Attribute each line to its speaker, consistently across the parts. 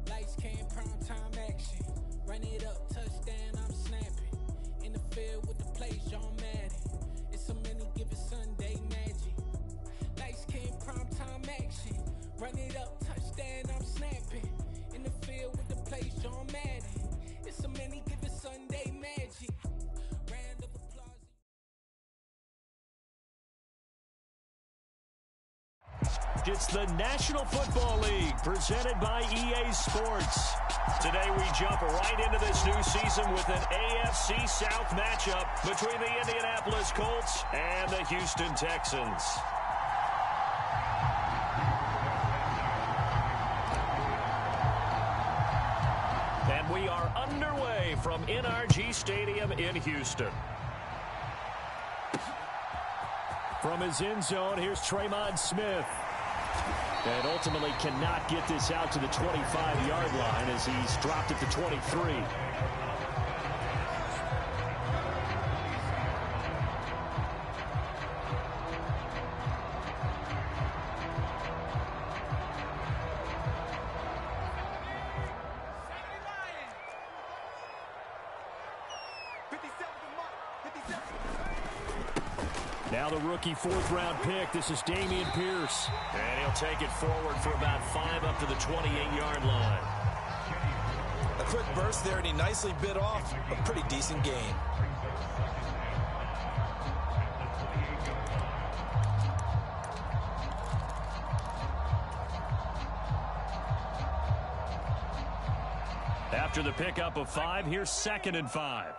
Speaker 1: Lights came, prime time action. Run it up, touchdown, I'm snapping. In the field with the plays, John Madden. It's so many, give it Sunday magic. Lights came, prime time action. Run it up, touchdown, I'm snapping. In the field with the plays, John Madden. It's so many, give it Sunday magic. Round of applause.
Speaker 2: It's the National Football League presented by EA Sports. Today we jump right into this new season with an AFC South matchup between the Indianapolis Colts and the Houston Texans. And we are underway from NRG Stadium in Houston. From his end zone, here's Tremon Smith. And ultimately cannot get this out to the 25-yard line as he's dropped it to 23. Now the rookie fourth-round pick. This is Dameon Pierce. And he'll take it forward for about 5 up to the 28-yard line.
Speaker 3: A quick burst there, and he nicely bit off a pretty decent gain.
Speaker 2: After the pickup of 5, here's 2nd and 5.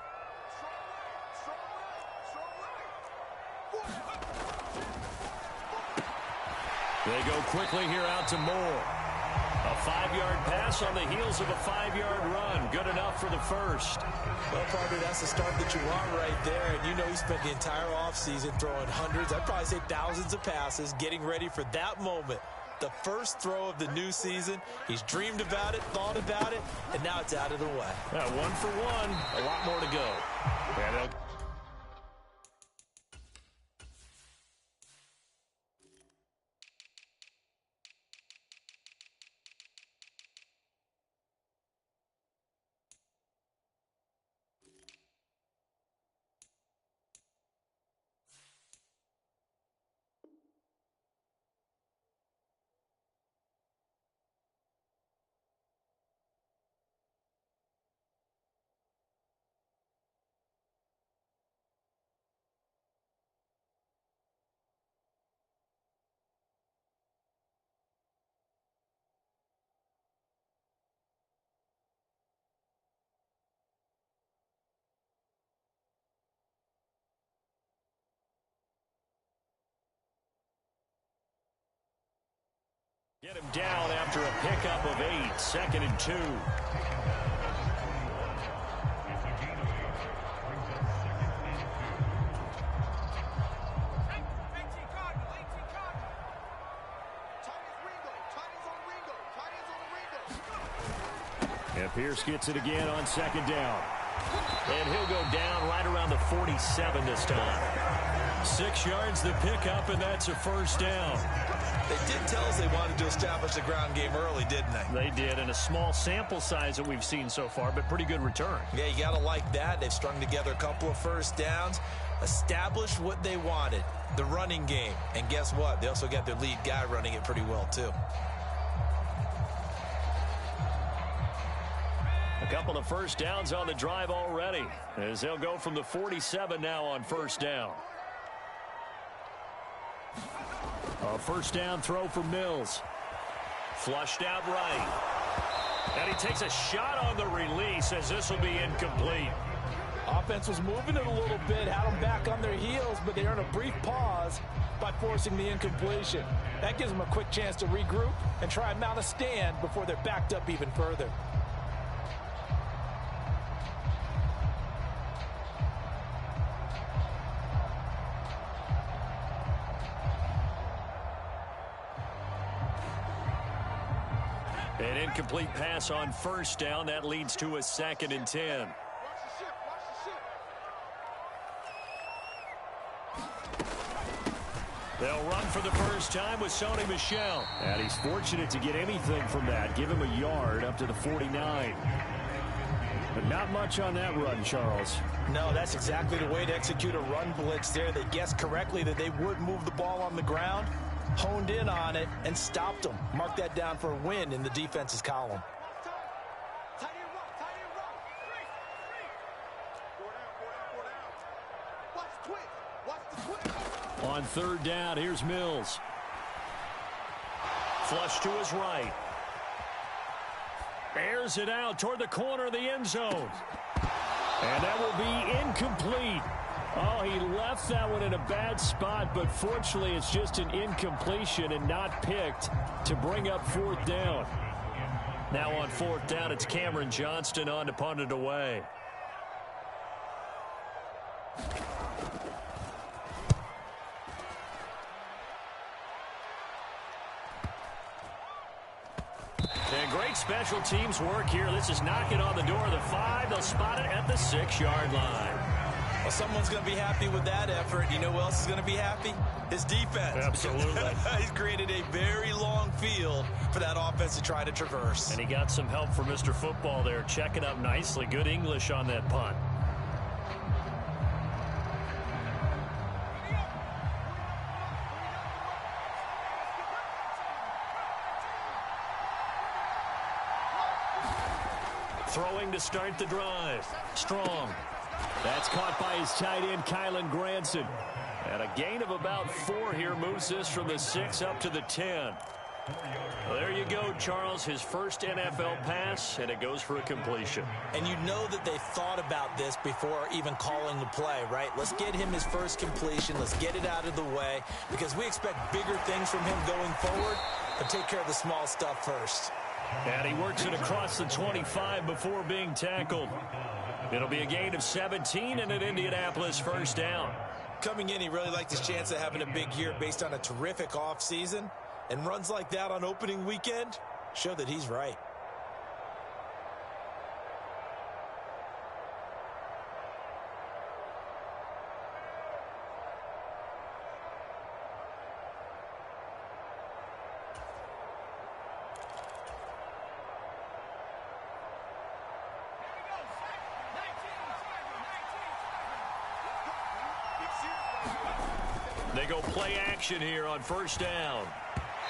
Speaker 2: They go quickly here out to Moore. A 5-yard pass on the heels of a 5-yard run. Good enough for the first.
Speaker 3: Well, partner, that's the start that you want right there. And you know he spent the entire offseason throwing hundreds, I'd probably say thousands of passes, getting ready for that moment. The first throw of the new season. He's dreamed about it, thought about it, and now it's out of the way.
Speaker 2: 1 for 1. A lot more to go. And get him down after a pickup of 8, 2nd and 2. And Pierce gets it again on 2nd down. And he'll go down right around the 47 this time. 6 yards the pickup, and that's a first down.
Speaker 3: They did tell us they wanted to establish the ground game early, didn't they?
Speaker 2: They did, and a small sample size that we've seen so far, but pretty good return.
Speaker 3: Yeah, you got to like that. They've strung together a couple of first downs, established what they wanted, the running game. And guess what? They also got their lead guy running it pretty well, too.
Speaker 2: A couple of first downs on the drive already, as they'll go from the 47 now on first down. A first down throw for Mills. Flushed out right. And he takes a shot on the release as this will be incomplete.
Speaker 4: Offense was moving it a little bit, had them back on their heels, but they earned a brief pause by forcing the incompletion. That gives them a quick chance to regroup and try and mount a stand before they're backed up even further.
Speaker 2: An incomplete pass on first down. That leads to a 2nd and 10. They'll run for the first time with Sony Michel. And he's fortunate to get anything from that. Give him a yard up to the 49. But not much on that run, Charles.
Speaker 4: No, that's exactly the way to execute a run blitz there. They guessed correctly that they would move the ball on the ground, honed in on it, and stopped them. Mark that down for a win in the defense's column.
Speaker 2: On third down, here's Mills. Flush to his right. Airs it out toward the corner of the end zone. And that will be incomplete. Oh, he left that one in a bad spot, but fortunately it's just an incompletion and not picked to bring up fourth down. Now on fourth down, it's Cameron Johnston on to punt it away. And great special teams work here. This is knocking on the door of the 5. They'll spot it at the 6-yard line.
Speaker 3: Well, someone's going to be happy with that effort. You know who else is going to be happy? His defense.
Speaker 2: Absolutely.
Speaker 3: He's created a very long field for that offense to try to traverse.
Speaker 2: And he got some help from Mr. Football there, checking up nicely. Good English on that punt. Throwing to start the drive. Strong. That's caught by his tight end, Kylen Granson. And a gain of about 4 here moves this from the 6 up to the 10. Well, there you go, Charles. His first NFL pass, and it goes for a completion.
Speaker 3: And you know that they thought about this before even calling the play, right? Let's get him his first completion. Let's get it out of the way because we expect bigger things from him going forward, but take care of the small stuff first.
Speaker 2: And he works it across the 25 before being tackled. It'll be a gain of 17 and an Indianapolis first down.
Speaker 3: Coming in, he really liked his chance of having a big year based on a terrific offseason. And runs like that on opening weekend show that he's right.
Speaker 2: They go play action here on first down.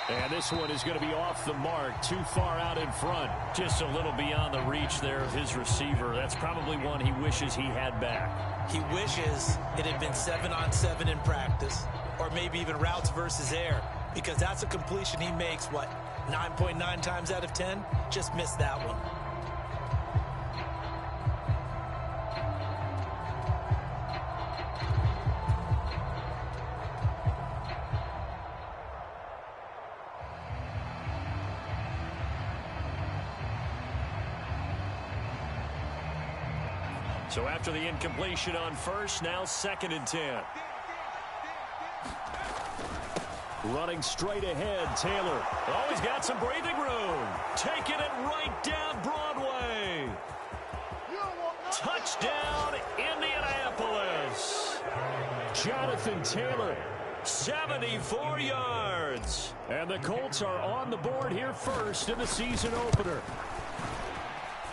Speaker 2: And this one is going to be off the mark, too far out in front. Just a little beyond the reach there of his receiver. That's probably one he wishes he had back.
Speaker 3: He wishes it had been 7-on-7 in practice, or maybe even routes versus air, because that's a completion he makes, 9.9 times out of 10? Just missed that one.
Speaker 2: So after the incompletion on first, now 2nd and 10. Running straight ahead, Taylor. Oh, he's got some breathing room. Taking it right down Broadway. Touchdown, Indianapolis. Jonathan Taylor, 74 yards. And the Colts are on the board here first in the season opener.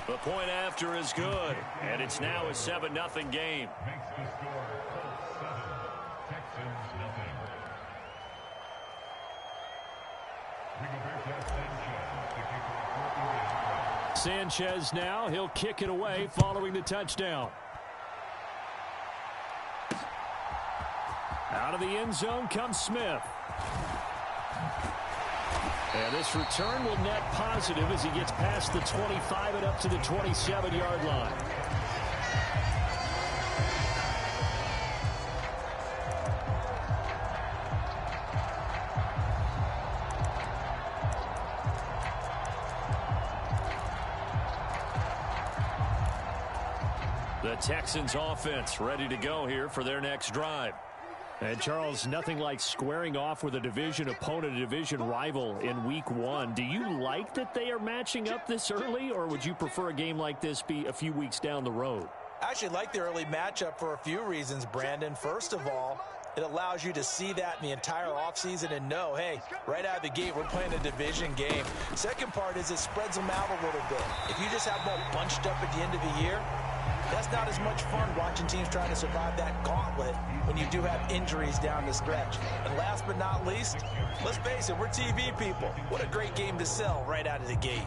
Speaker 2: The point after is good, and it's now a 7-0 game. Sanchez now, he'll kick it away following the touchdown. Out of the end zone comes Smith. And this return will net positive as he gets past the 25 and up to the 27-yard line. The Texans offense ready to go here for their next drive. And, Charles, nothing like squaring off with a division opponent, a division rival in week 1. Do you like that they are matching up this early, or would you prefer a game like this be a few weeks down the road?
Speaker 3: I actually like the early matchup for a few reasons, Brandon. First of all, It allows you to see that in the entire offseason and know, hey, right out of the gate, we're playing a division game. Second part is it spreads them out a little bit. If you just have them all bunched up at the end of the year, that's not as much fun watching teams trying to survive that gauntlet when you do have injuries down the stretch. And last but not least, let's face it, we're TV people. What a great game to sell right out of the gate.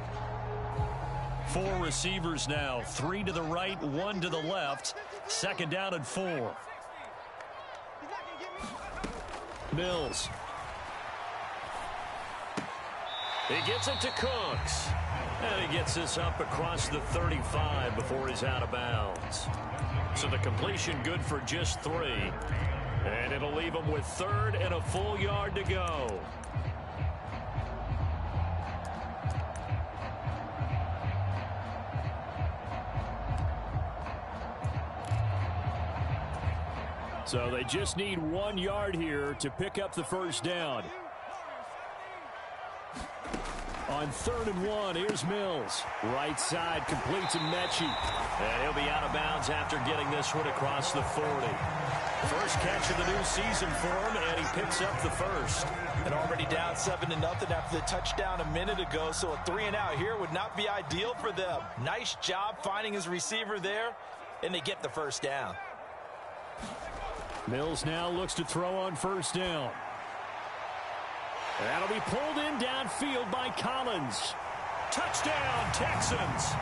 Speaker 2: 4 receivers now, 3 to the right, 1 to the left. Second down and 4. Mills. He gets it to Cooks. And he gets this up across the 35 before he's out of bounds. So the completion good for just 3. And it'll leave him with 3rd and a full yard to go. So they just need 1 yard here to pick up the first down. On 3rd and 1, here's Mills. Right side completes to Mechie. And he'll be out of bounds after getting this one across the 40. First catch of the new season for him, and he picks up the first.
Speaker 3: And already down 7-0 after the touchdown a minute ago, so a 3-and-out here would not be ideal for them. Nice job finding his receiver there, and they get the first down.
Speaker 2: Mills now looks to throw on first down. That'll be pulled in downfield by Collins. Touchdown, Texans.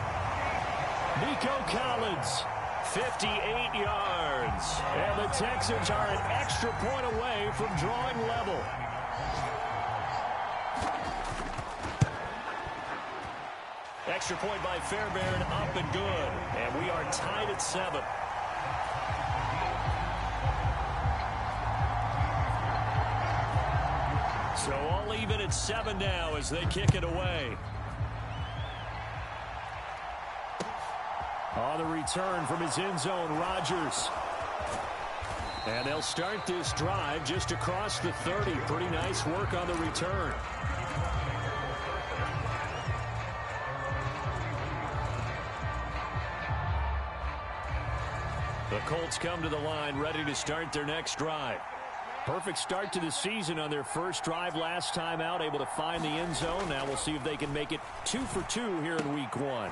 Speaker 2: Nico Collins, 58 yards. And the Texans are an extra point away from drawing level. Extra point by Fairbairn, up and good. And we are tied at 7. So all even at 7 now as they kick it away. On the return from his end zone, Rodgers. And they'll start this drive just across the 30. Pretty nice work on the return. The Colts come to the line ready to start their next drive. Perfect start to the season on their first drive last time out, able to find the end zone. Now we'll see if they can make it 2 for 2 here in week 1.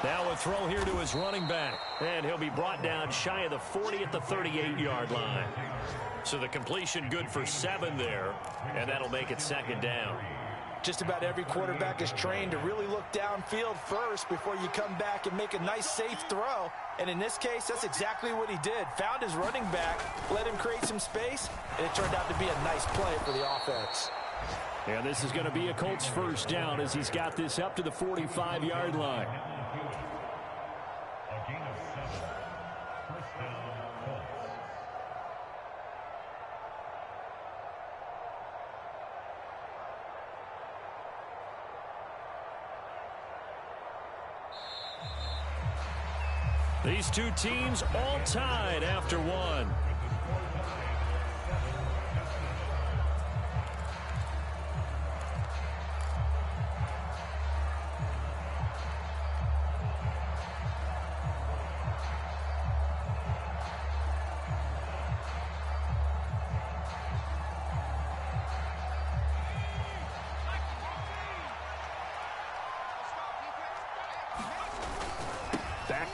Speaker 2: Now a throw here to his running back. And he'll be brought down shy of the 40 at the 38-yard line. So the completion good for 7 there, and that'll make it second down.
Speaker 3: Just about every quarterback is trained to really look downfield first before you come back and make a nice, safe throw. And in this case, that's exactly what he did. Found his running back, let him create some space, and it turned out to be a nice play for the offense.
Speaker 2: And this is going to be a Colts first down as he's got this up to the 45-yard line. These two teams all tied after 1.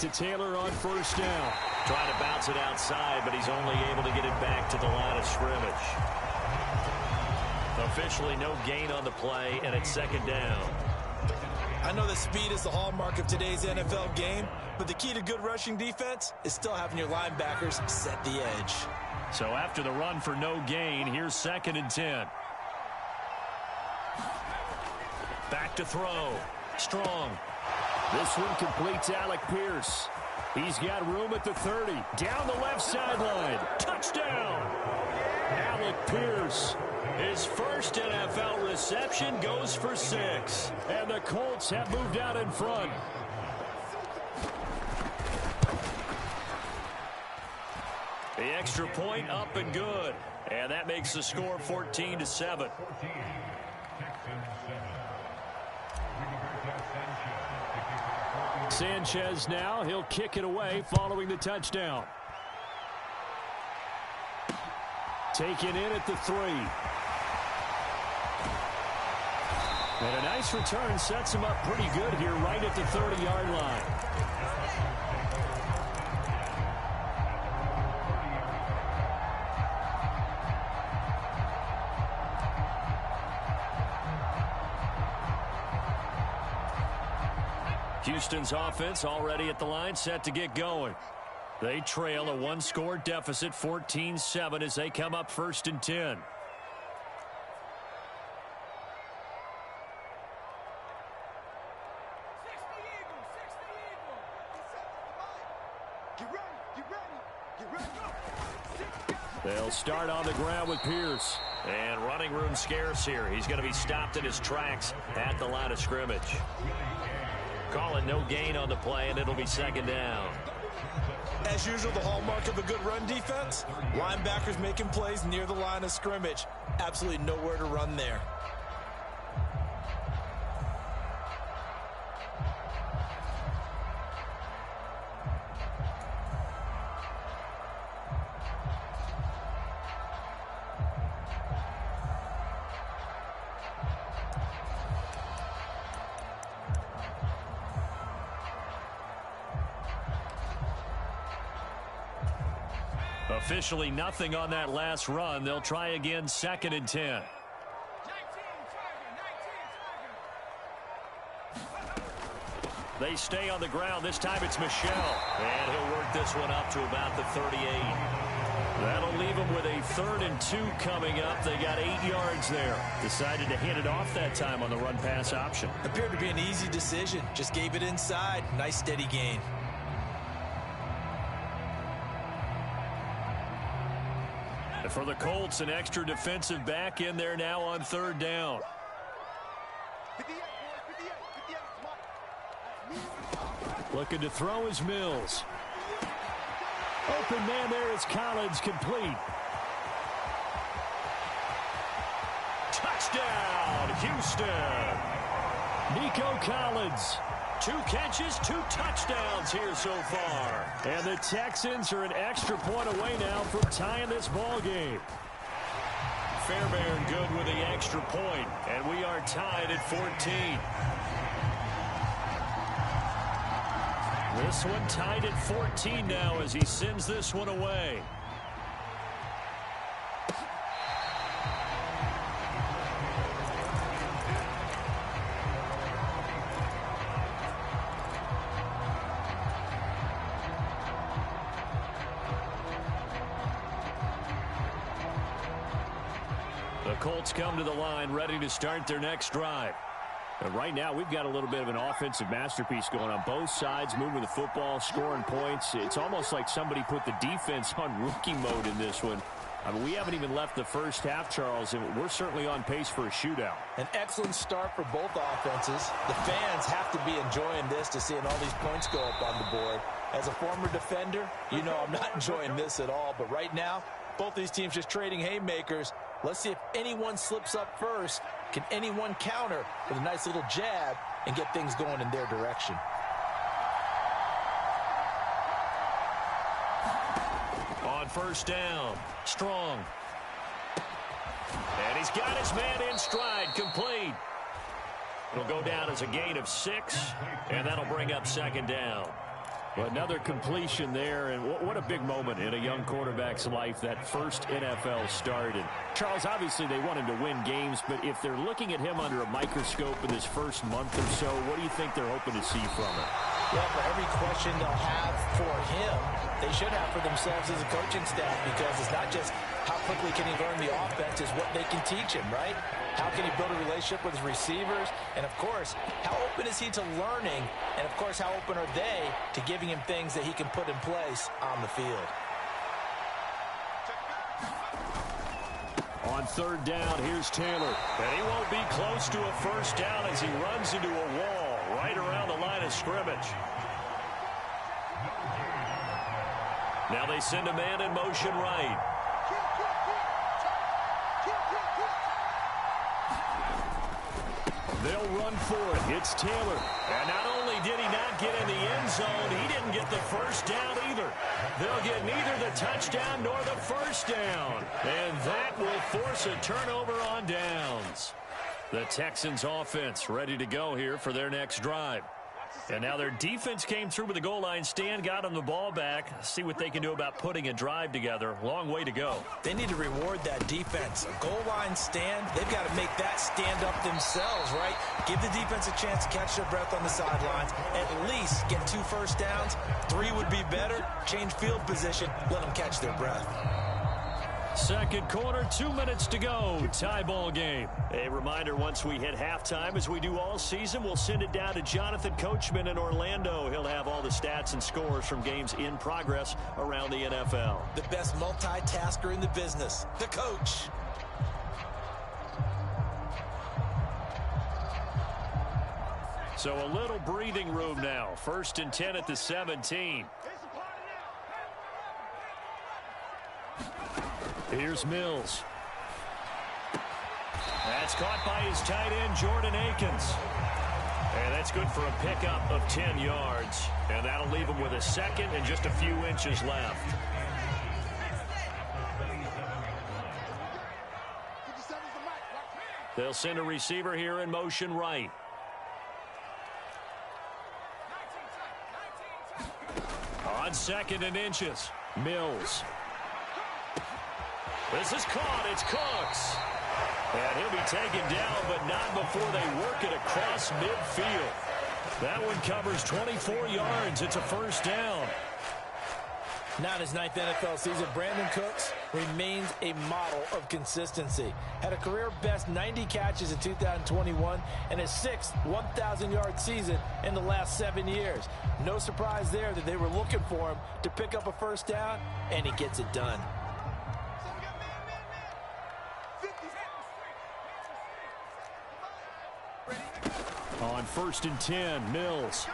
Speaker 2: To Taylor on first down. Trying to bounce it outside, but he's only able to get it back to the line of scrimmage. Officially no gain on the play, and it's second down.
Speaker 3: I know that speed is the hallmark of today's NFL game, but the key to good rushing defense is still having your linebackers set the edge.
Speaker 2: So after the run for no gain, here's 2nd and 10. Back to throw. Strong. This one completes Alec Pierce. He's got room at the 30. Down the left sideline. Touchdown! Alec Pierce. His first NFL reception goes for 6. And the Colts have moved out in front. The extra point up and good. And that makes the score 14-7. Sanchez now, he'll kick it away following the touchdown. Taken in at the 3. And a nice return sets him up pretty good here right at the 30-yard line. Houston's offense already at the line, set to get going. They trail a one-score deficit, 14-7, as they come up 1st and 10. They'll start on the ground with Pierce. And running room scarce here. He's going to be stopped in his tracks at the line of scrimmage. Calling no gain on the play, and it'll be 2nd down.
Speaker 3: As usual, the hallmark of a good run defense, linebackers making plays near the line of scrimmage. Absolutely nowhere to run there.
Speaker 2: Officially nothing on that last run. They'll try again, 2nd and 10. They stay on the ground. This time it's Michel. And he'll work this one up to about the 38. That'll leave them with a 3rd and 2 coming up. They got 8 yards there. Decided to hand it off that time on the run-pass option.
Speaker 3: Appeared to be an easy decision. Just gave it inside. Nice steady gain.
Speaker 2: For the Colts, an extra defensive back in there now on 3rd down. Looking to throw is Mills. Open man there is Collins, complete. Touchdown, Houston. Nico Collins. 2 catches, 2 touchdowns here so far. And the Texans are an extra point away now from tying this ball game. Fairbairn good with the extra point, and we are tied at 14. This one tied at 14 now as he sends this one away. The Colts come to the line ready to start their next drive. And right now we've got a little bit of an offensive masterpiece going on both sides, moving the football, scoring points. It's almost like somebody put the defense on rookie mode in this one. I mean, we haven't even left the first half, Charles, and we're certainly on pace for a shootout.
Speaker 4: An excellent start for both offenses. The fans have to be enjoying this to seeing all these points go up on the board. As a former defender, you know I'm not enjoying this at all. But right now, both these teams just trading haymakers. Let's see if anyone slips up first. Can anyone counter with a nice little jab and get things going in their direction?
Speaker 2: On 1st down, Strong. And he's got his man in stride, complete. It'll go down as a gain of 6, and that'll bring up 2nd down. Well, another completion there, and what a big moment in a young quarterback's life, that first NFL start. And Charles, obviously they want him to win games, but if they're looking at him under a microscope in this first month or so, what do you think they're hoping to see from him?
Speaker 4: Well, for every question they'll have for him, they should have for themselves as a coaching staff, because it's not just how quickly can he learn the offense, it's what they can teach him, right? How can he build a relationship with his receivers? And, of course, how open is he to learning? And, of course, how open are they to giving him things that he can put in place on the field?
Speaker 2: On 3rd down, here's Taylor. And he won't be close to a first down as he runs into a wall right around the line of scrimmage. Now they send a man in motion right. They'll run for it. It's Taylor. And not only did he not get in the end zone, he didn't get the first down either. They'll get neither the touchdown nor the first down. And that will force a turnover on downs. The Texans offense ready to go here for their next drive. And now their defense came through with the goal line stand, got them the ball back. See what they can do about putting a drive together. Long way to go.
Speaker 3: They need to reward that defense. A goal line stand, they've got to make that stand up themselves, right? Give the defense a chance to catch their breath on the sidelines. At least get 2 first downs. 3 would be better. Change field position. Let them catch their breath.
Speaker 2: Second quarter, 2 minutes to go. Tie ball game. A reminder, once we hit halftime, as we do all season, we'll send it down to Jonathan Coachman in Orlando. He'll have all the stats and scores from games in progress around the NFL.
Speaker 3: The best multitasker in the business, the coach.
Speaker 2: So a little breathing room now. 1st and 10 at the 17. Here's Mills. That's caught by his tight end, Jordan Akins. And that's good for a pickup of 10 yards. And that'll leave him with a second and just a few inches left. They'll send a receiver here in motion right. On 2nd and inches, Mills. This is caught. It's Cooks. And he'll be taken down, but not before they work it across midfield. That one covers 24 yards. It's a first down.
Speaker 4: Now in his 9th NFL season, Brandon Cooks remains a model of consistency. Had a career-best 90 catches in 2021 and his 6th 1,000-yard season in the last 7 years. No surprise there that they were looking for him to pick up a first down, and he gets it done.
Speaker 2: On 1st and 10, Mills.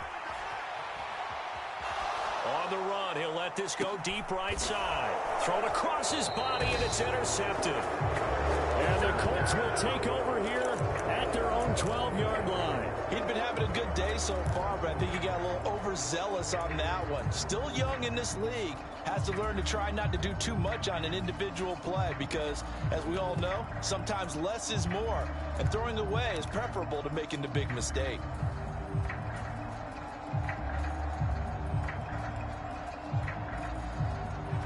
Speaker 2: On the run, he'll let this go deep right side. Thrown across his body, and it's intercepted. And the Colts will take over here at their own 12-yard line.
Speaker 4: He'd been having a good day so far, but I think he got a little overzealous on that one. Still young in this league. Has to learn to try not to do too much on an individual play because, as we all know, sometimes less is more. And throwing away is preferable to making the big mistake.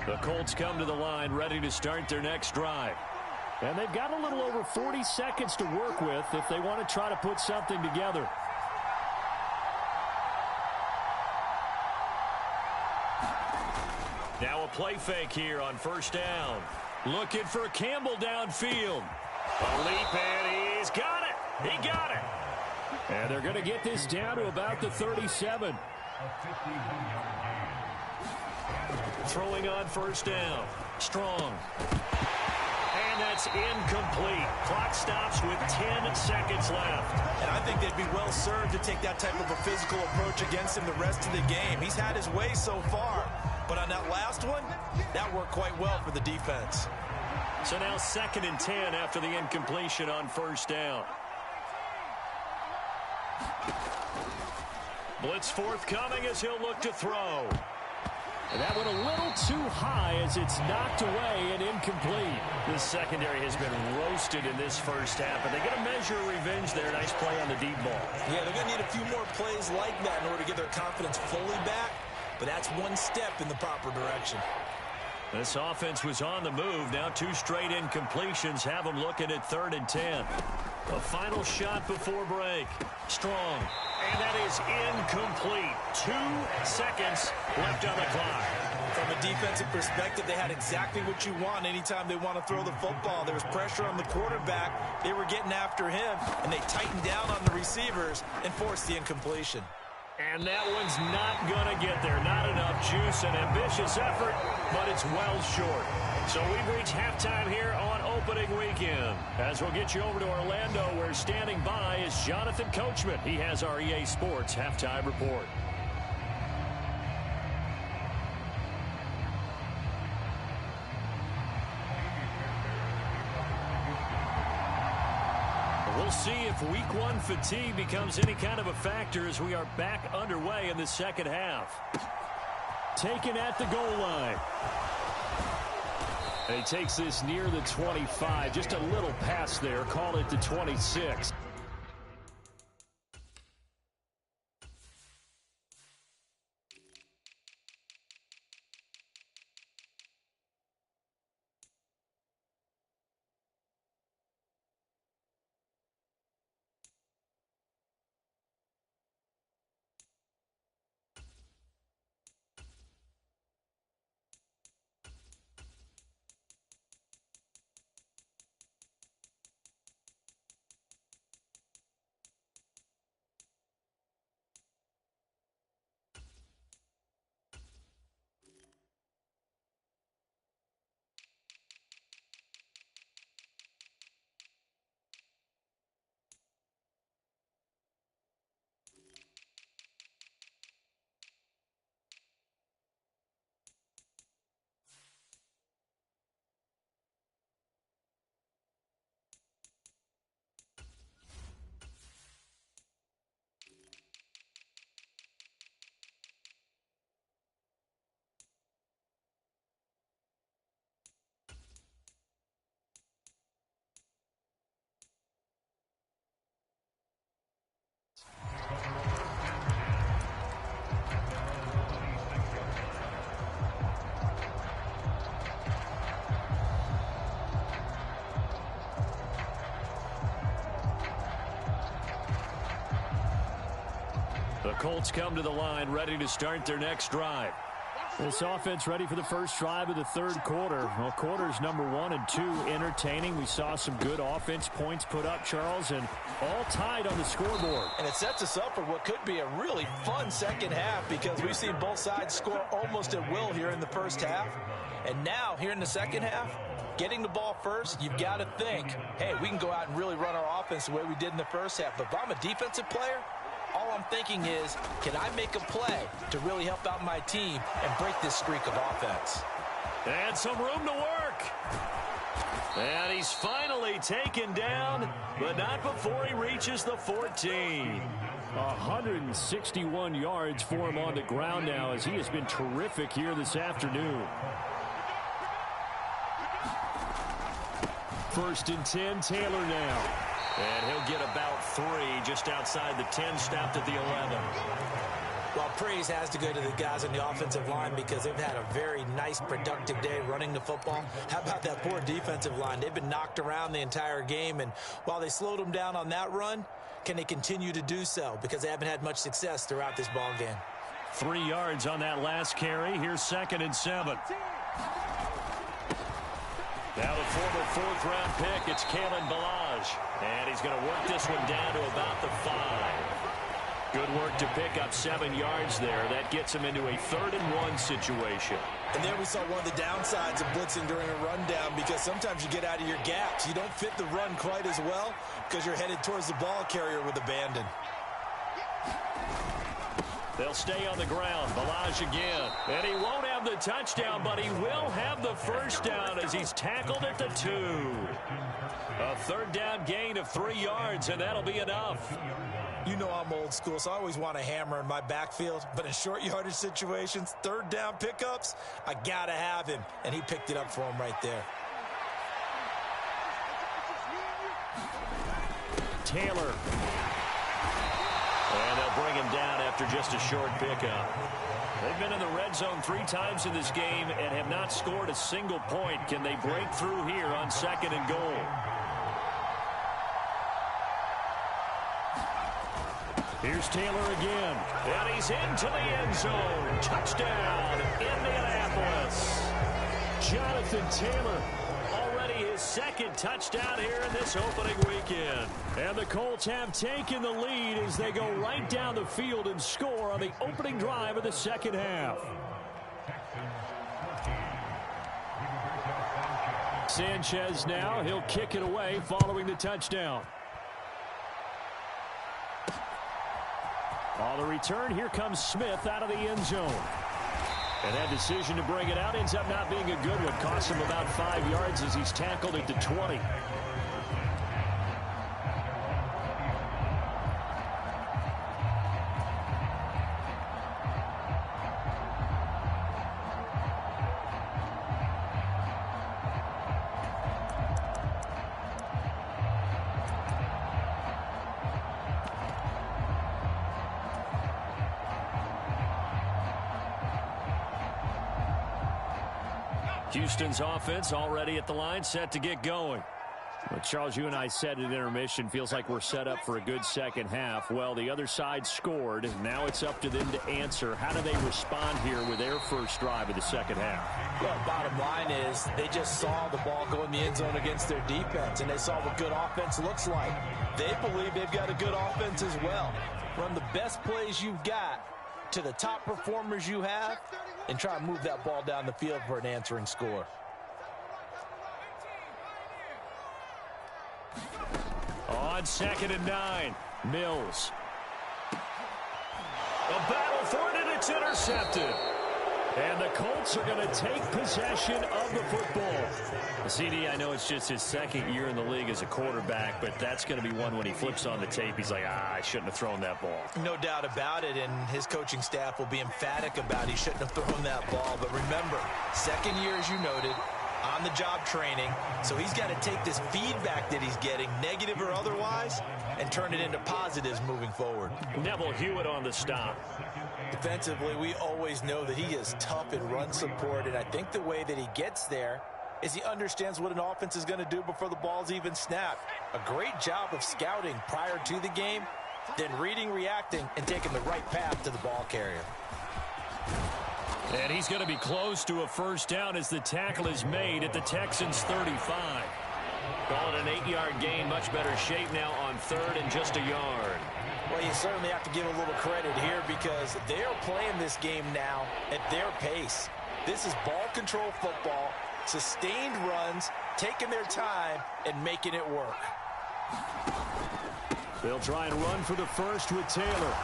Speaker 2: The Colts come to the line ready to start their next drive. And they've got a little over 40 seconds to work with if they want to try to put something together. Now a play fake here on 1st down. Looking for Campbell downfield. A leap, and he's got it. He got it. And they're going to get this down to about the 37. Throwing on 1st down. Strong. And that's incomplete. Clock stops with 10 seconds left.
Speaker 3: And I think they'd be well served to take that type of a physical approach against him the rest of the game. He's had his way so far. But on that last one, that worked quite well for the defense.
Speaker 2: So now 2nd and 10 after the incompletion on 1st down. Blitz forthcoming as he'll look to throw. And that went a little too high as it's knocked away and incomplete. The secondary has been roasted in this first half, but they get a measure of revenge there. Nice play on the deep ball.
Speaker 3: Yeah, they're going to need a few more plays like that in order to get their confidence fully back, but that's one step in the proper direction.
Speaker 2: This offense was on the move. Now 2 straight incompletions have them looking at 3rd and 10. A final shot before break. Strong. And that is incomplete. 2 seconds left on the clock.
Speaker 3: From a defensive perspective, they had exactly what you want anytime they want to throw the football. There was pressure on the quarterback. They were getting after him, and they tightened down on the receivers and forced the incompletion.
Speaker 2: And that one's not going to get there. Not enough juice, an ambitious effort, but it's well short. So we've reached halftime here on opening weekend. As we'll get you over to Orlando, where standing by is Jonathan Coachman. He has our EA Sports halftime report. We'll see if Week 1 fatigue becomes any kind of a factor as we are back underway in the second half. Taken at the goal line. And he takes this near the 25. Just a little pass there. Call it the 26. The Colts come to the line ready to start their next drive. This offense ready for the first drive of the third quarter. Well, quarters number 1 and 2 entertaining. We saw some good offense points put up, Charles, and all tied on the scoreboard.
Speaker 4: And it sets us up for what could be a really fun second half because we've seen both sides score almost at will here in the first half. And now, here in the second half, getting the ball first, you've got to think, hey, we can go out and really run our offense the way we did in the first half. But if I'm a defensive player, all I'm thinking is, can I make a play to really help out my team and break this streak of offense?
Speaker 2: And some room to work. And he's finally taken down, but not before he reaches the 14. 161 yards for him on the ground now as he has been terrific here this afternoon. 1st and 10, Taylor now. And he'll get about 3 just outside the 10, stopped at the 11.
Speaker 3: Well, praise has to go to the guys on the offensive line because they've had a very nice, productive day running the football. How about that poor defensive line? They've been knocked around the entire game, and while they slowed them down on that run, can they continue to do so? Because they haven't had much success throughout this ball game.
Speaker 2: 3 yards on that last carry. Here's 2nd and 7. Now the former 4th-round pick, it's Kalen Ballage. And he's going to work this one down to about the 5. Good work to pick up 7 yards there. That gets him into a 3rd and 1 situation.
Speaker 3: And there we saw one of the downsides of blitzing during a rundown because sometimes you get out of your gaps. You don't fit the run quite as well because you're headed towards the ball carrier with abandon.
Speaker 2: They'll stay on the ground. Ballage again. And he won't have the touchdown, but he will have the first down as he's tackled at the 2. A 3rd down gain of 3 yards, and that'll be enough.
Speaker 3: You know I'm old school, so I always want a hammer in my backfield. But in short yardage situations, 3rd down pickups, I got to have him. And he picked it up for him right there.
Speaker 2: Taylor. And they'll bring him down after just a short pickup. They've been in the red zone 3 times in this game and have not scored a single point. Can they break through here on 2nd and goal? Here's Taylor again. And he's into the end zone. Touchdown, Indianapolis. Jonathan Taylor. Already his 2nd touchdown here in this opening weekend. And the Colts have taken the lead as they go right down the field and score on the opening drive of the second half. Sanchez now, he'll kick it away following the touchdown. On the return, here comes Smith out of the end zone. And that decision to bring it out ends up not being a good one. Costs him about 5 yards as he's tackled at the 20. Houston's offense already at the line, set to get going. Well, Charles, you and I said at intermission, feels like we're set up for a good second half. Well, the other side scored. Now it's up to them to answer. How do they respond here with their first drive of the second half?
Speaker 4: Well, bottom line is they just saw the ball go in the end zone against their defense, and they saw what good offense looks like. They believe they've got a good offense as well. Run the best plays you've got to the top performers you have, and try to move that ball down the field for an answering score.
Speaker 2: On 2nd and 9, Mills. A battle for it, and it's intercepted. And the Colts are going to take possession of the football. CD, I know it's just his second year in the league as a quarterback, but that's going to be one when he flips on the tape. He's like, I shouldn't have thrown that ball.
Speaker 4: No doubt about it, and his coaching staff will be emphatic about he shouldn't have thrown that ball. But remember, second year, as you noted, on-the-job training, so he's got to take this feedback that he's getting, negative or otherwise, and turn it into positives moving forward.
Speaker 2: Neville Hewitt on the stop.
Speaker 4: Defensively, we always know that he is tough in run support, and I think the way that he gets there is he understands what an offense is going to do before the ball's even snapped. A great job of scouting prior to the game, then reading, reacting, and taking the right path to the ball carrier.
Speaker 2: And he's going to be close to a first down as the tackle is made at the Texans' 35. Call it an 8-yard gain. Much better shape now on 3rd and just a yard.
Speaker 4: Well, you certainly have to give a little credit here because they are playing this game now at their pace. This is ball control football, sustained runs, taking their time, and making it work.
Speaker 2: They'll try and run for the first with Taylor.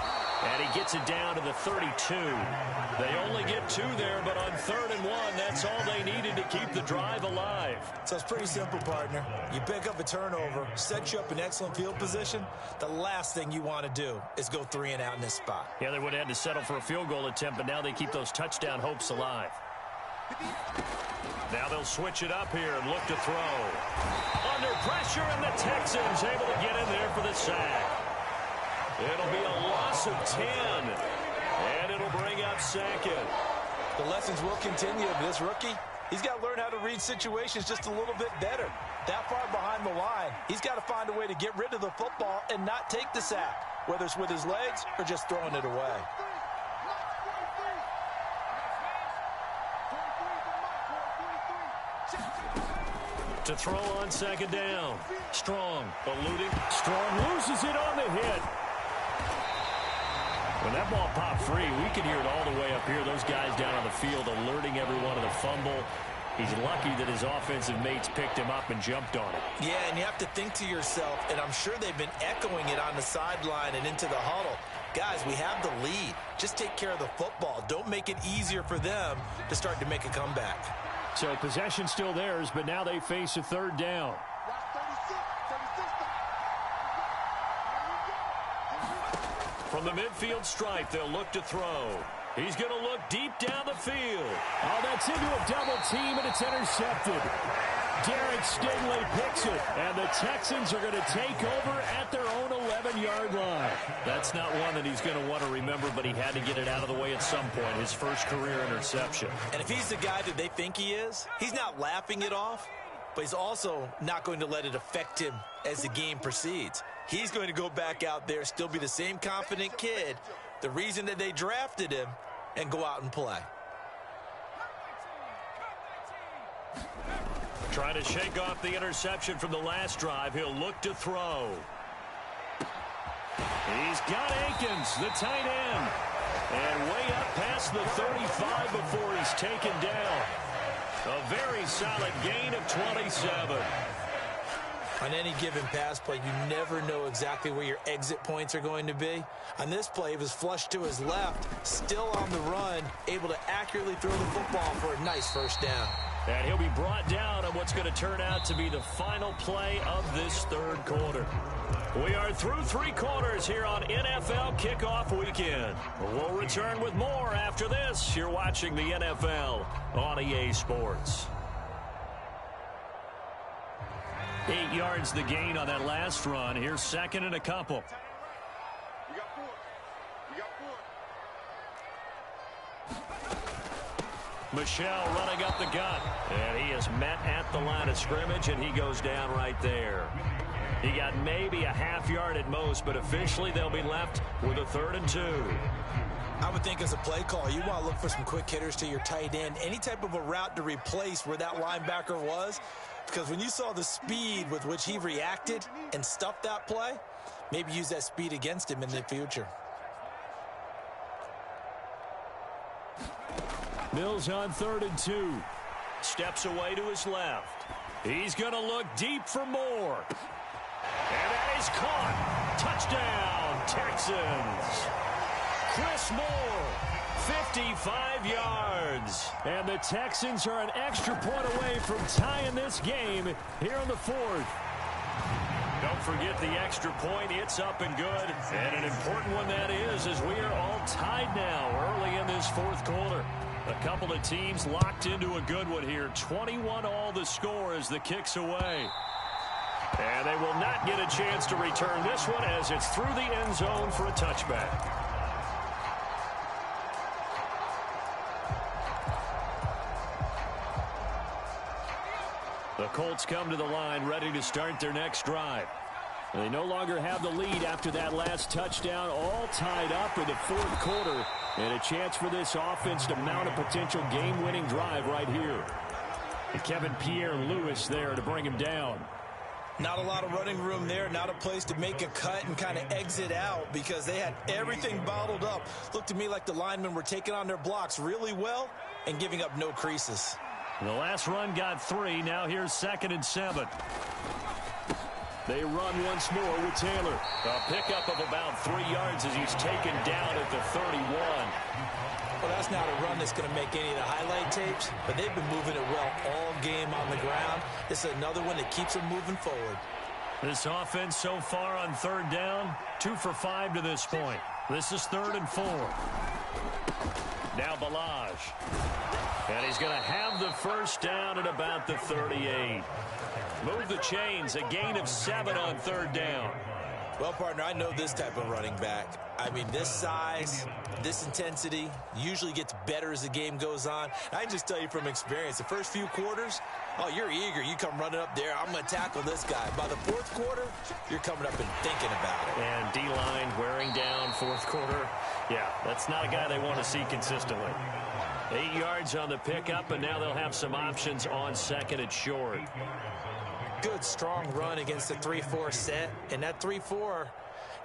Speaker 2: And he gets it down to the 32. They only get 2 there, but on 3rd and 1, that's all they needed to keep the drive alive.
Speaker 4: So it's pretty simple, partner. You pick up a turnover, set you up in excellent field position. The last thing you want to do is go 3 and out in this spot.
Speaker 2: Yeah, they would have had to settle for a field goal attempt, but now they keep those touchdown hopes alive. Now they'll switch it up here and look to throw. Under pressure, and the Texans able to get in there for the sack. It'll be a loss of 10, and it'll bring up 2nd.
Speaker 4: The lessons will continue of this rookie. He's got to learn how to read situations just a little bit better. That far behind the line, he's got to find a way to get rid of the football and not take the sack, whether it's with his legs or just throwing it away.
Speaker 2: To throw on 2nd down. Strong, eluding. Strong loses it on the hit. When that ball popped free, we could hear it all the way up here. Those guys down on the field alerting everyone of the fumble. He's lucky that his offensive mates picked him up and jumped on it.
Speaker 4: Yeah, and you have to think to yourself, and I'm sure they've been echoing it on the sideline and into the huddle. Guys, we have the lead. Just take care of the football. Don't make it easier for them to start to make a comeback.
Speaker 2: So possession still theirs, but now they face a 3rd down. From the midfield stripe, they'll look to throw. He's going to look deep down the field. Oh, that's into a double team, and it's intercepted. Derek Stingley picks it, and the Texans are going to take over at their own 11-yard line. That's not one that he's going to want to remember, but he had to get it out of the way at some point, his first career interception.
Speaker 4: And if he's the guy that they think he is, he's not laughing it off, but he's also not going to let it affect him as the game proceeds. He's going to go back out there, still be the same confident kid, the reason that they drafted him, and go out and play.
Speaker 2: Trying to shake off the interception from the last drive. He'll look to throw. He's got Akins, the tight end. And way up past the 35 before he's taken down. A very solid gain of 27.
Speaker 4: On any given pass play, you never know exactly where your exit points are going to be. On this play, it was flushed to his left, still on the run, able to accurately throw the football for a nice first down.
Speaker 2: And he'll be brought down on what's going to turn out to be the final play of this 3rd quarter. We are through 3 quarters here on NFL Kickoff Weekend. We'll return with more after this. You're watching the NFL on EA Sports. 8 yards the gain on that last run. Here's 2nd and a couple. Michel running up the gut. And he is met at the line of scrimmage, and he goes down right there. He got maybe a half yard at most, but officially they'll be left with a 3rd and 2.
Speaker 3: I would think as a play call, you want to look for some quick hitters to your tight end. Any type of a route to replace where that linebacker was. Because when you saw the speed with which he reacted and stuffed that play, maybe use that speed against him in the future.
Speaker 2: Mills on 3rd and 2. Steps away to his left. He's going to look deep for more. And that is caught. Touchdown, Texans. Chris Moore, 55 yards. And the Texans are an extra point away from tying this game here in the 4th. Don't forget the extra point. It's up and good. And an important one that is, as we are all tied now early in this 4th quarter. A couple of teams locked into a good one here. 21-all the score as the kick's away. And they will not get a chance to return this one as it's through the end zone for a touchback. The Colts come to the line ready to start their next drive. They no longer have the lead after that last touchdown, all tied up in the 4th quarter. And a chance for this offense to mount a potential game-winning drive right here. And Kevin Pierre-Louis there to bring him down.
Speaker 3: Not a lot of running room there, not a place to make a cut and kind of exit out because they had everything bottled up. Looked to me like the linemen were taking on their blocks really well and giving up no creases.
Speaker 2: The last run got 3. Now here's 2nd and 7. They run once more with Taylor. A pickup of about 3 yards as he's taken down at the 31.
Speaker 3: Well, that's not a run that's going to make any of the highlight tapes, but they've been moving it well all game on the ground. This is another one that keeps them moving forward.
Speaker 2: This offense so far on 3rd down, 2 for 5 to this point. This is 3rd and 4. Now Balaj. And he's going to have the first down at about the 38. Move the chains, a gain of 7 on 3rd down.
Speaker 3: Well, partner, I know this type of running back. I mean, this size, this intensity usually gets better as the game goes on. I can just tell you from experience, the first few quarters, oh, you're eager. You come running up there. I'm going to tackle this guy. By the 4th quarter, you're coming up and thinking about it.
Speaker 2: And D-line wearing down 4th quarter. Yeah, that's not a guy they want to see consistently. 8 yards on the pickup, and now they'll have some options on 2nd and short.
Speaker 3: Good, strong run against the 3-4 set. And that 3-4,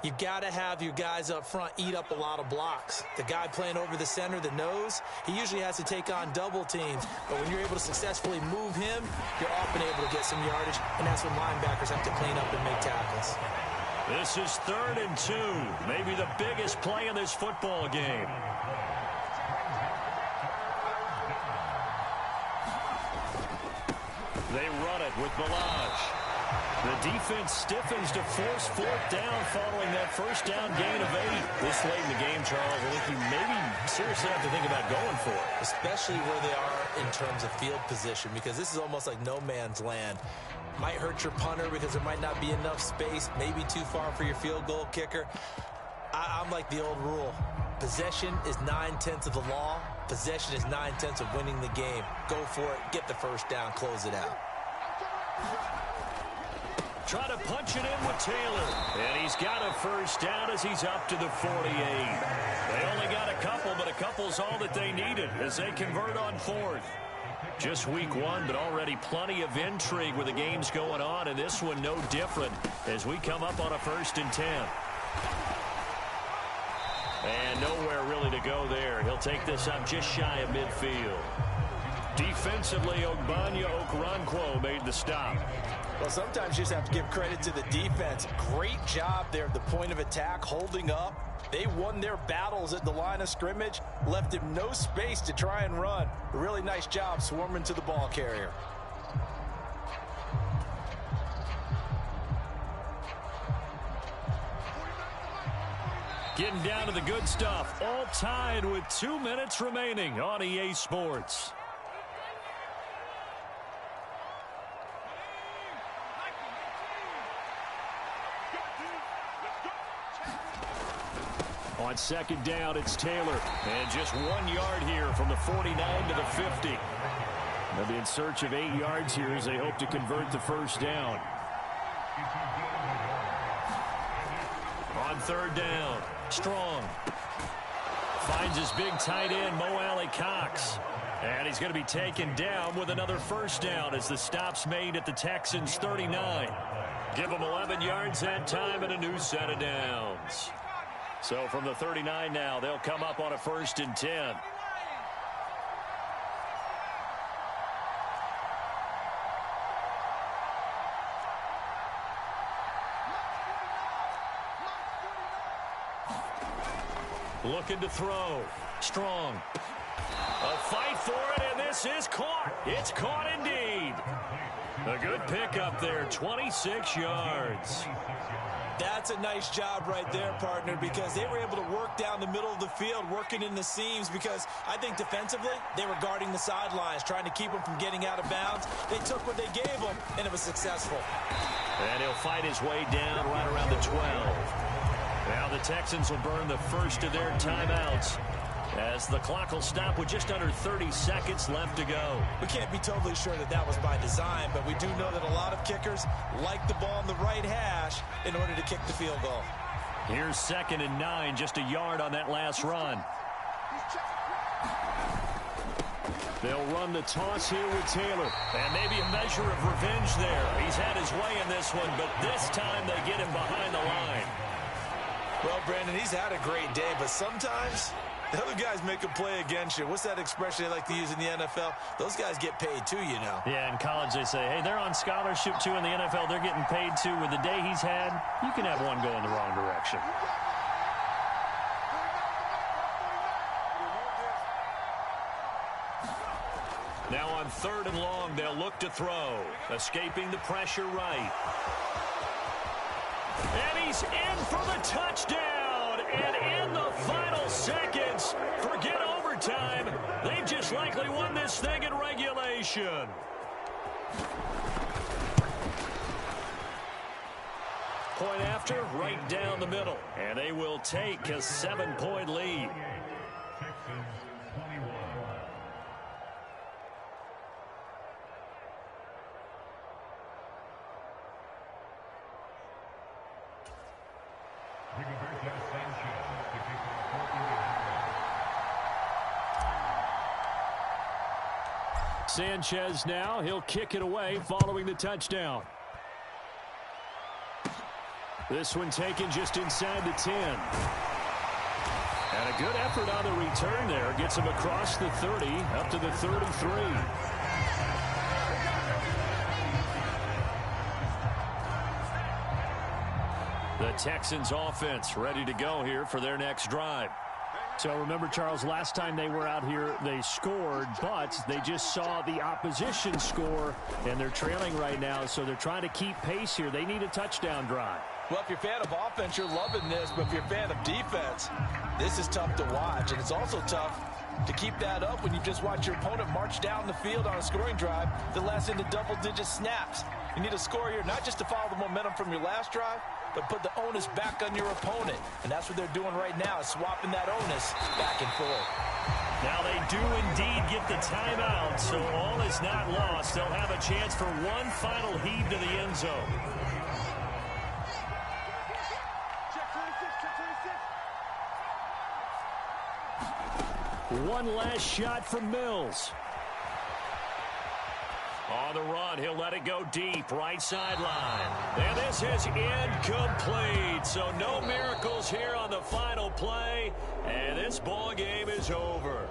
Speaker 3: you got to have your guys up front eat up a lot of blocks. The guy playing over the center, the nose, he usually has to take on double teams. But when you're able to successfully move him, you're often able to get some yardage, and that's when linebackers have to clean up and make tackles.
Speaker 2: This is 3rd and 2, maybe the biggest play in this football game. They run it with Balaj. The defense stiffens to force 4th down following that first down gain of 8. This late in the game, Charles, I think you maybe seriously have to think about going for it.
Speaker 3: Especially where they are in terms of field position, because this is almost like no man's land. Might hurt your punter because there might not be enough space, maybe too far for your field goal kicker. I'm like the old rule. Possession is 9/10 of the law. Possession is 9/10 of winning the game. Go for it. Get the first down. Close it out.
Speaker 2: Try to punch it in with Taylor. And he's got a first down as he's up to the 48. They only got a couple, but a couple's all that they needed as they convert on 4th. Just week 1, but already plenty of intrigue with the games going on, and this one no different as we come up on a 1st and 10. And nowhere really to go there. He'll take this up just shy of midfield. Defensively, Ogbanya Okoronkwo made the stop.
Speaker 3: Well, sometimes you just have to give credit to the defense. Great job there at the point of attack, holding up. They won their battles at the line of scrimmage, left him no space to try and run. A really nice job swarming to the ball carrier.
Speaker 2: Getting down to the good stuff. All tied with 2 minutes remaining on EA Sports. On second down, it's Taylor. And just 1 yard here from the 49 to the 50. They'll be in search of 8 yards here as they hope to convert the first down. On third down, Strong finds his big tight end, Mo Alley-Cox. And he's going to be taken down with another first down as the stop's made at the Texans' 39. Give them 11 yards that time and a new set of downs. So from the 39 now, they'll come up on a 1st and 10. Looking to throw. Strong. A fight for it, and this is caught. It's caught indeed. A good pickup there, 26 yards.
Speaker 3: That's a nice job right there, partner, because they were able to work down the middle of the field, working in the seams, because I think defensively they were guarding the sidelines, trying to keep them from getting out of bounds. They took what they gave them, and it was successful.
Speaker 2: And he'll fight his way down right around the 12. Now the Texans will burn the first of their timeouts as the clock will stop with just under 30 seconds left to go.
Speaker 3: We can't be totally sure that that was by design, but we do know that a lot of kickers like the ball on the right hash in order to kick the field goal.
Speaker 2: Here's 2nd and 9, just a yard on that last run. They'll run the toss here with Taylor. And maybe a measure of revenge there. He's had his way in this one, but this time they get him behind the line.
Speaker 3: Well, Brandon, he's had a great day, but sometimes the other guys make a play against you. What's that expression they like to use in the NFL? Those guys get paid too, you know.
Speaker 2: Yeah, in college they say, hey, they're on scholarship too. In the NFL, they're getting paid too. With the day he's had, you can have one go in the wrong direction. Now on 3rd and long, they'll look to throw. Escaping the pressure right. And he's in for the touchdown. And in the final seconds, forget overtime. They've just likely won this thing in regulation. Point after, right down the middle. And they will take a 7-point lead. Sanchez now, he'll kick it away following the touchdown. This one taken just inside the 10. And a good effort on the return there. Gets him across the 30, up to the 33. The Texans offense ready to go here for their next drive. So remember, Charles, last time they were out here, they scored, but they just saw the opposition score, and they're trailing right now, so they're trying to keep pace here. They need a touchdown drive.
Speaker 3: Well, if you're a fan of offense, you're loving this, but if you're a fan of defense, this is tough to watch, and it's also tough to keep that up when you just watch your opponent march down the field on a scoring drive that lasts into double-digit snaps. You need a score here, not just to follow the momentum from your last drive, but put the onus back on your opponent. And that's what they're doing right now, is swapping that onus back and forth.
Speaker 2: Now they do indeed get the timeout, so all is not lost. They'll have a chance for one final heave to the end zone. One last shot from Mills. On the run, he'll let it go deep, right sideline. And this is incomplete, so no miracles here on the final play, and this ball game is over.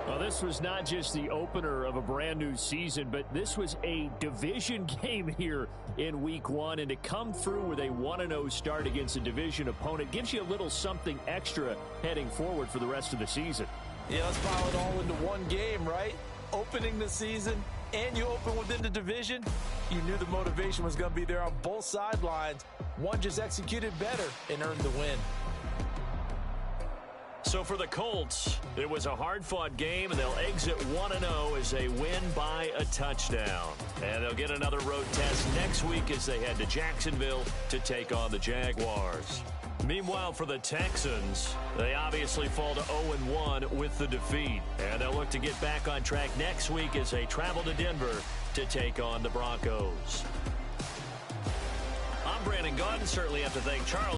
Speaker 2: Well, this was not just the opener of a brand new season, but this was a division game here in week 1, and to come through with a 1-0 start against a division opponent gives you a little something extra heading forward for the rest of the season.
Speaker 3: Yeah, let's pile it all into one game, right? Opening the season, and you open within the division, you knew the motivation was going to be there on both sidelines. One just executed better and earned the win.
Speaker 2: So for the Colts, it was a hard-fought game, and they'll exit 1-0 as they win by a touchdown. And they'll get another road test next week as they head to Jacksonville to take on the Jaguars. Meanwhile, for the Texans, they obviously fall to 0-1 with the defeat. And they'll look to get back on track next week as they travel to Denver to take on the Broncos. I'm Brandon Gaudin. Certainly have to thank Charles.